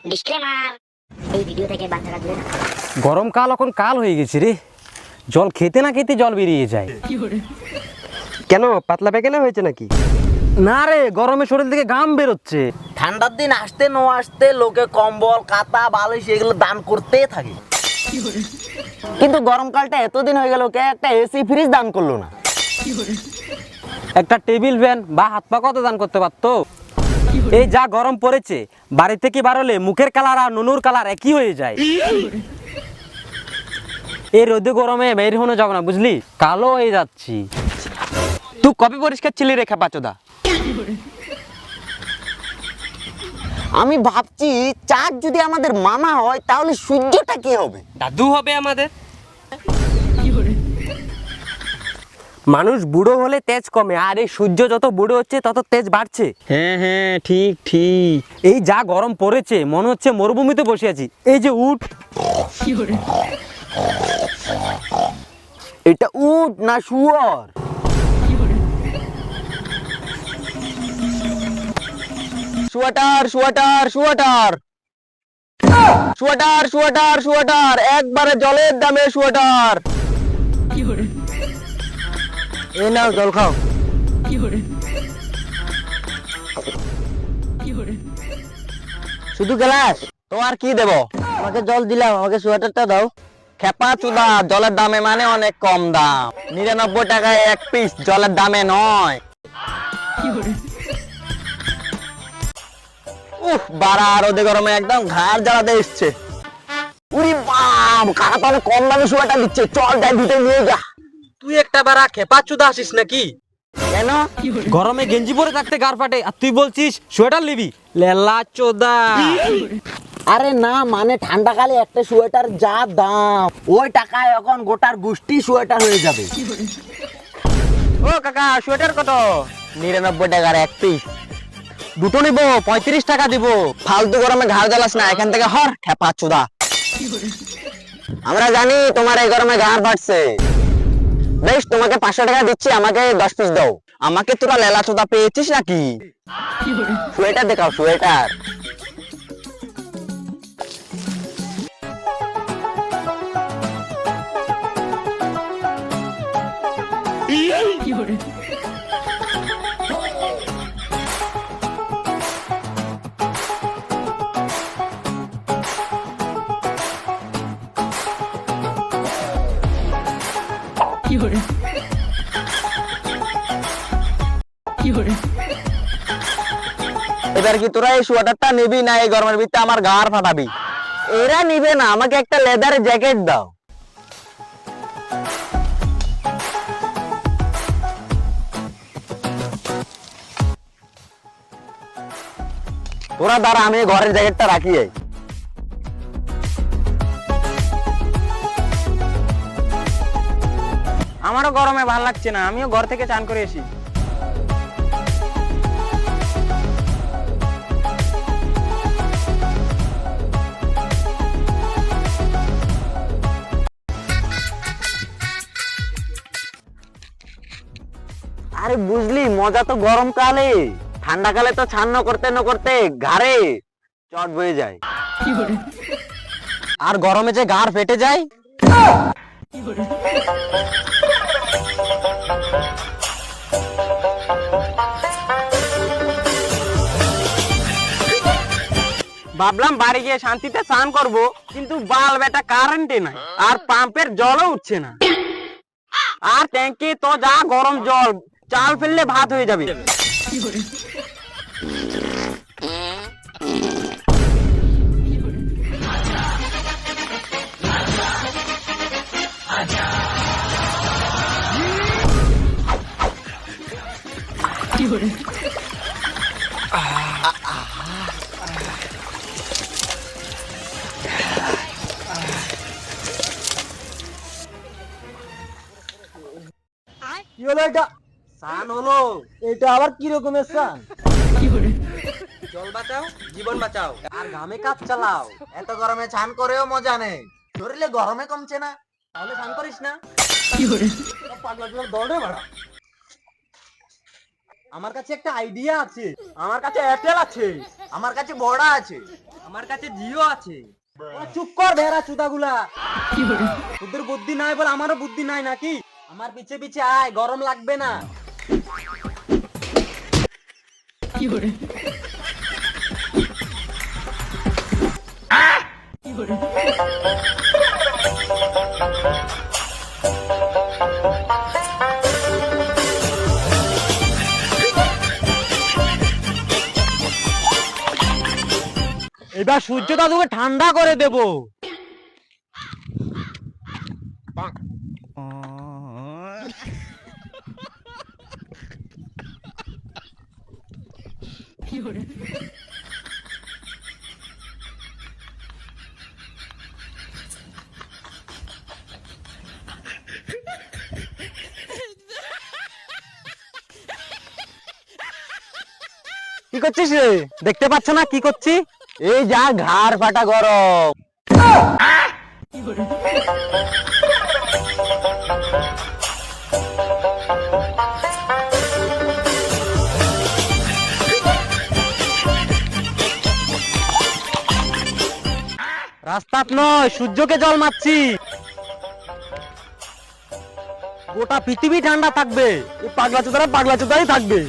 Disclaimer, এই video থেকে বাচ্চা রাখবেন। গরমকাল এখন কাল হয়ে গেছে রে, জল খেতে না খেতে জল বেরিয়ে যায়। কেন, পাতলা পায়খানা হয়েছে নাকি? না রে, গরমে শরীর থেকে ঘাম বেরোচ্ছে। ঠান্ডার দিন আসতে ন আসতে লোকে কম্বল কাতা বালিশ এগুলো দান করতেই থাকে, কিন্তু গরমকালটা এতদিন হয়ে গেল কে একটা এসি ফ্রিজ দান করলো না। একটা টেবিল ফ্যান বা হাত পা কত দান করতে পারতো। এই যা গরম পড়েছে, বাড়ি থেকে বার হলে মুখের কালার আর নুনুর কালার একই হয়ে যায়। এই রোদে গরমে বের হনো যাবে না, বুঝলি, কালো হয়ে যাচ্ছি। তুই কবে পরিষ্কার ছিলি রে খেপাচোদা? আমি ভাবছি চাঁদ যদি আমাদের মামা হয় তাহলে সূর্যটা কি হবে? দাদু হবে আমাদের। মানুষ বুড়ো হলে তেজ কমে, আর এই সূর্য যত বুড়ো হচ্ছে তত তেজ বাড়ছে। হ্যাঁ হ্যাঁ, ঠিক ঠিক। এই যা গরম পড়েছে মনে হচ্ছে মরুভূমিতে বসে আছি। এই যে উঠ, এটা উট না শুয়োর? শুয়াটার শুয়াটার শুয়াটার শুয়াটার শুয়াটার শুয়াটার, একবারে জলের দামে শুয়াটার। এই নাও জল খাও। শুধু গ্লাস? তো আর কি দেবো? আমাকে জল দিলাম, আমাকে সোয়েটারটা দাও। খেপা চুদা, জলের দামে মানে অনেক কম দাম, 99 টাকায় এক পিস, জলের দামে নয়। উফ, বাড়া রোদে গরমে একদম ঘাড় জ্বালাতে এসছে। উরি বাপ, কাকা তাহলে কম দামে সোয়েটার দিচ্ছে, চল যাই ভিতরে নিয়ে যা। তুই একটা বাড়া খেপা চুদা আসিস নাকি? কেন? গরমে গেঞ্জি পরে থাকতে গার ফাটে, আর তুই বলছিস সোয়েটার নিবি? লেলা চোদা। আরে না, মানে ঠান্ডাকালে একটা সোয়েটার যা দাম, ওই টাকায় এখন গোটার গোষ্ঠী সোয়েটার হয়ে যাবে। ও কাকা, সোয়েটার কত? 99 টাকার এক পিস। দুটো নিবো, 35 টাকা দিব। ফালতু গরমে ঘাড় জ্বালাস না, এখান থেকে হর খেপা চুদা। আমরা জানি তোমার এই গরমে ঘাড় ফাটছে। বেশ, তোমাকে 500 টাকা দিচ্ছি, আমাকে 10 পিস দাও। আমাকে তোরা লেলা চোদা পেয়েছিস নাকি? সোয়েটার দেখাও, সোয়েটার। এবার কি তোরা এই সোয়েটারটা নিবি না এই গরমের ভিতরে আমার ঘাড় ফাটাবি? এরা নিবে না, আমাকে একটা লেদার জ্যাকেট দাও। তোরা দাঁড়া, আমি ঘরের জ্যাকেটটা রাখি। আমারও গরমে ভালো লাগছে না, আমিও ঘর থেকে চান করে এসি। আরে বুঝলি, মজা তো গরমকালে, ঠান্ডাকালে তো ছান করতে ন করতে ঘাড়ে চট বয়ে যায়। আর গরমে যে ঘাড় ফেটে যায়। ভাবলাম বাড়ি গিয়ে শান্তিতে স্নান করব, কিন্তু বাল বেটা কারেন্টে নাই, আর পাম্পের জলও উঠছে না। আর ট্যাঙ্কে তো যা গরম জল, চাল ফেললে ভাত হয়ে যাবে। কি হলো এটা? স্নান হলো। এটা আবার কি রকমের স্নান? জল বাঁচাও, জীবন বাঁচাও, আর ঘামে কাজ চালাও। এত গরমে স্নান করেও মজা নেই, শরীরে গরমে কমছে না, তাহলে স্নান করিস না। পাগলা দৌড়ে বাড়া। আমার কাছে একটা আইডিয়া আছে। আমার কাছে এয়ারটেল আছে। আমার কাছে বড়া আছে। আমার কাছে জিও আছে। ওরা চুপ কর বেড়া চুদাগুলা। তোদের বুদ্ধি নাই বল আমারও বুদ্ধি নাই নাকি? আমার পিছে পিছে আয়, গরম লাগবে না। এবার সূর্য দাদুকে ঠান্ডা করে দেব। কি করছিস রে? দেখতে পাচ্ছ না কি করছি? এই যা ঘাড় ফাটা গরম। রাস্তাত নয়, সূর্যকে জল মারছি। গোটা পৃথিবী ঠান্ডা থাকবে, এই পাগলা চোদারা পাগলা চোদাই থাকবে।